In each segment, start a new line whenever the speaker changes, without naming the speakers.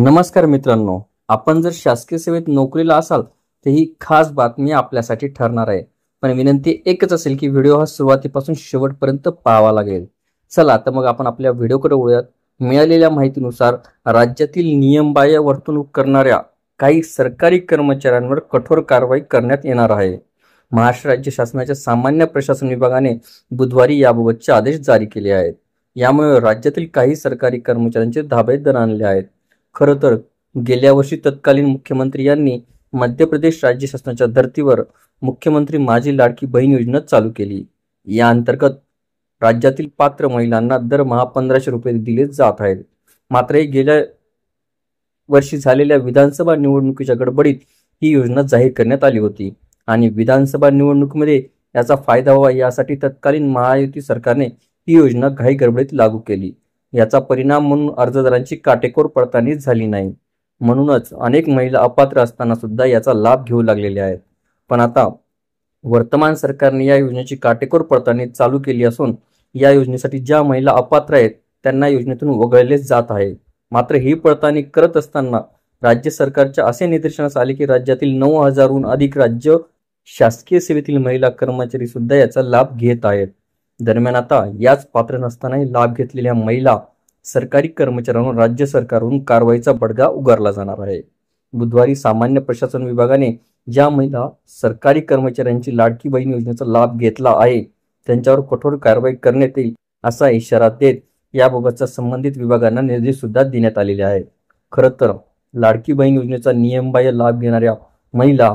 नमस्कार मित्रांनो, आपण जर शासकीय सेवेत नोकरीला असाल तर ही खास बातमी आपल्यासाठी ठरणार आहे। पण विनंती एकच असेल की व्हिडिओ हा सुरुवातीपासून शेवटपर्यंत पाहावा लागेल। चला तर मग आपण आपल्या व्हिडिओकडे वळूयात। मिळालेल्या माहितीनुसार राज्यातील नियमबाह्य वर्तणूक करणाऱ्या काही सरकारी कर्मचाऱ्यांवर कठोर कारवाई करण्यात येणार आहे। महाराष्ट्र राज्य शासनाच्या सामान्य प्रशासन विभागाने बुधवारी याबाबतचे आदेश जारी केले आहेत। यामुळे राज्यातील काही सरकारी कर्मचाऱ्यांचे धाबे दणाणले आहेत। खरं तर गेल्या वर्षी तत्कालीन मुख्यमंत्री यांनी मध्य प्रदेश राज्य शासनाच्या धर्तीवर मुख्यमंत्री माझी लाडकी बहीण योजना चालू केली। या अंतर्गत राज्यातील पात्र महिलांना दरमहा 1500 रुपये दिले जात आहेत। मात्र गेल्या वर्षी झालेल्या विधानसभा निवडणुकीच्या गडबडीत ही योजना जाहीर करण्यात आली होती आणि विधानसभा निवडणुकीमध्ये याचा फायदा व्हावा यासाठी तत्कालीन महायुती सरकारने ही योजना घाई गडबडीत लागू केली। याचा परिणाम म्हणून अर्जदारांची काटेकोर पडताळणी झाली नाही। म्हणूनच अनेक महिला अपात्र असताना सुद्धा याचा लाभ घेऊ लागलेल्या आहेत। पण आता वर्तमान सरकारने या योजनेची काटेकोर पडताळणी चालू केली असून या योजनेसाठी ज्या महिला अपात्र आहेत त्यांना योजनेतून वगळले जात आहे। मात्र ही पडताळणी करत असताना राज्य सरकारच्या असे निदर्शनास आले की राज्यातील 9000हून अधिक राज्य शासकीय सेवेतील महिला कर्मचारी सुद्धा याचा लाभ घेत आहेत। दरम्यान आता याच पात्र नसतानाही लाभ घेतलेल्या महिला सरकारी कर्मचाऱ्यांवर राज्य सरकारकडून कारवाईचा बडगा उगारला जाणार आहे। बुधवारी सामान्य प्रशासन विभागाने ज्या महिला सरकारी कर्मचाऱ्यांची लाडकी बहीण योजनेचा लाभ घेतला आहे त्यांच्यावर कठोर कारवाई करण्यात येईल असा इशारा देत याबाबतचा संबंधित विभागांना निर्देश सुद्धा देण्यात आलेले आहेत। खरं तर लाडकी बहीण योजनेचा नियमबाह्य लाभ घेणाऱ्या महिला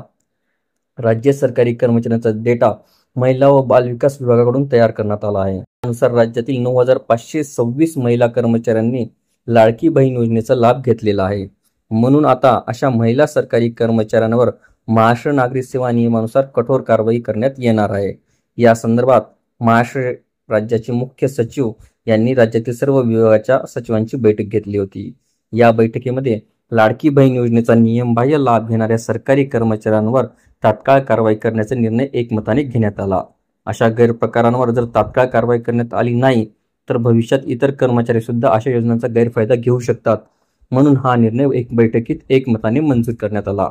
राज्य सरकारी कर्मचाऱ्यांचा डेटा महिला व बाल विकास विभागाकडून तयार करण्यात आला आहे। त्यानुसार राज्यातील 9526 महिला कर्मचाऱ्यांनी लाडकी बहीण योजनेचा लाभ घेतलेला आहे। म्हणून आता अशा महिला सरकारी कर्मचाऱ्यांवर महाराष्ट्र नागरिक सेवा नियमानुसार कठोर कारवाई करण्यात येणार आहे। या संदर्भात महाराष्ट्र राज्याचे मुख्य सचिव यांनी राज्यातील सर्व विभागाच्या सचिवांची बैठक घेतली होती। या बैठकीमध्ये लाडकी बहीण योजनेचा नियमबाह्य लाभ घेणाऱ्या सरकारी कर्मचाऱ्यांवर तात्काळ कारवाई करण्याचा निर्णय एकमताने घेण्यात आला। अशा गैरप्रकारांवर जर तात्काळ कारवाई करण्यात आली नाही तर भविष्यात इतर कर्मचारी सुद्धा अशा योजनांचा गैरफायदा घेऊ शकतात। म्हणून हा निर्णय बैठकीत एकमताने मंजूर करण्यात आला।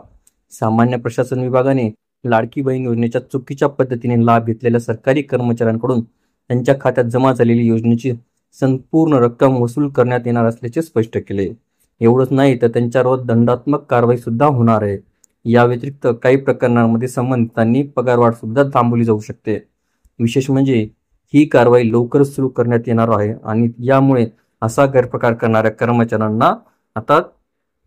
सामान्य प्रशासन विभागाने लाडकी बहीण योजनेच्या चुकीच्या पद्धतीने लाभ घेतलेल्या सरकारी कर्मचाऱ्यांकडून त्यांच्या खात्यात जमा झालेली योजनेची संपूर्ण रक्कम वसूल करण्यात येणार असल्याचे स्पष्ट केले। एवढंच नाही तर त्यांच्यावर दंडात्मक कारवाई सुद्धा होणार आहे। या व्यतिरिक्त काही प्रकरणांमध्ये संबंधितांनी पगारवाढ सुद्धा थांबवली जाऊ शकते। विशेष म्हणजे ही कारवाई लवकरच सुरू करण्यात येणार आहे आणि यामुळे असा गैरप्रकार करणाऱ्या कर्मचाऱ्यांना आता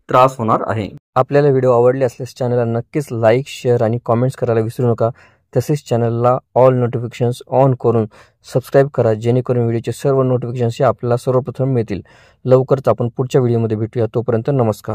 त्रास होणार आहे। आपल्याला व्हिडिओ आवडले असल्यास चॅनलला नक्कीच लाईक, शेअर आणि कमेंट्स करायला विसरू नका। तसेच चॅनलला ऑल नोटिफिकेशन्स ऑन करून सबस्क्राईब करा, जेणेकरून व्हिडिओचे सर्व नोटिफिकेशन्स आपल्याला सर्वप्रथम मिळतील। लवकरच आपण पुढच्या व्हिडिओमध्ये भेटूया। तोपर्यंत नमस्कार।